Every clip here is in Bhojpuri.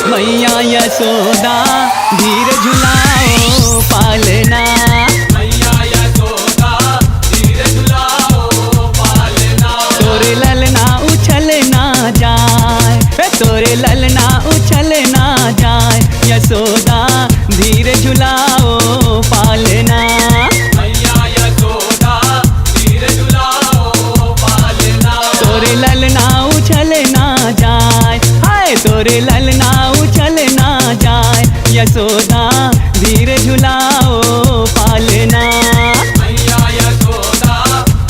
मैया यशोदा धीर झुलाओ पालना, मैया यशोदा धीर झुलाओ पालना। तोरे ललना उछल ना जाए, तोरे ललना उछल ना जाए, यशोदा धीर झुलाओ पालना। मैया यशोदा धीर झुलाओ पालना। तोरे ललना उछल ना जाए, हाय तोरे ललना उछल ना जाए, यशोदा धीर झुलाओ पालना। मैया यशोदा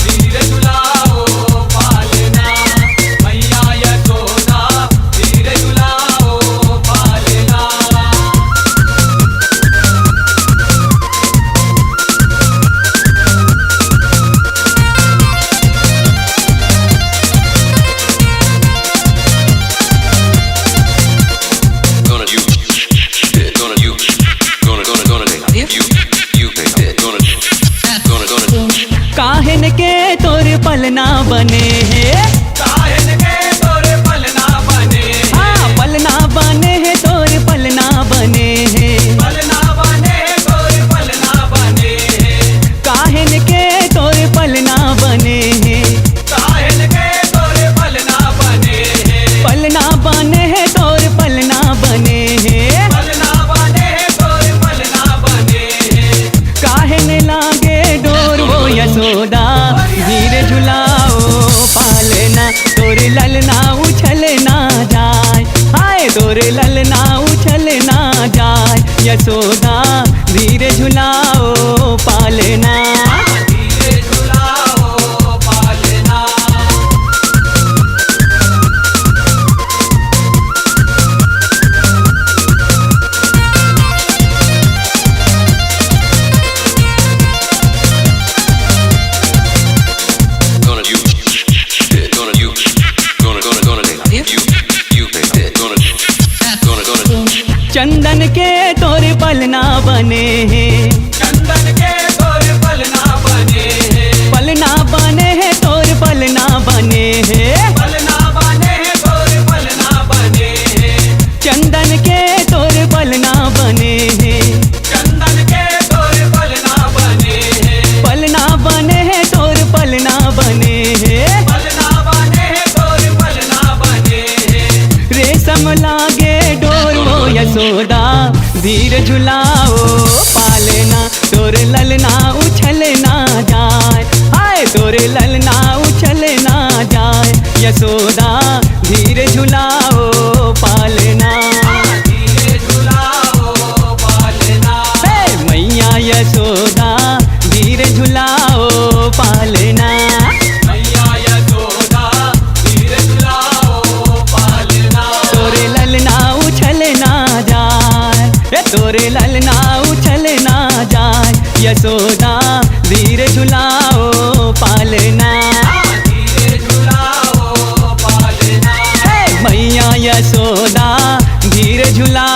धीर झुलाओ पालना। मैया यशोदा धीर झुलाओ पालना। काहन के तोर पलना बने हैं, काहन के तोरे पलना बने हैं। हाँ पलना बने हैं, तोर पलना बने हैं। पलना बने तोरे पलना बने हैं। काहन के तोर पलना बने हैं, काहन के तोरे पलना बने हैं। पलना बने हैं, तोर पलना बने हैं। पलना बने तोरे पलना बने हैं। काहन लागे डोर वो यशोदा धीर झुलाओ पालना, तोरे ललना उछल ना जाए, हाय तोरे ललना उछल ना जाए, यशोदा धीर झुलाओ पालना। धीरे झुलाओ पालना। चंदन के तोरे पलना बने हैं, चंदन के तोरे पलना बने हैं। पलना बने हैं, तोरे पलना बने हैं। पलना बने तोरे पलना बने हैं। चंदन के तोरे पलना बने हैं, चंदन के तोरे पलना बने हैं। पलना बने हैं, तोरे पलना बने हैं। पलना बने तोरे पलना बने हैं। रेशम लागे डोर वो यशोदा धीर झुलाओ पालना, तोरे ललना उछल ना जाए, हाय तोरे ललना उछल ना जाए, यशोदा धीर झुलाओ पालना। धीरे झुलाओ पालना। हे मैया यशोदा धीर झुलाओ पालना। मैया यशोदा धीरे झुलाओ पालना। तोरे ललना उछल ना जाए, तोरे ललना उछल ना जाए, यशोदा धीर झुलाओ पालना। धीरे झुलाओ पालना। हे मैया यशोदा धीर झुला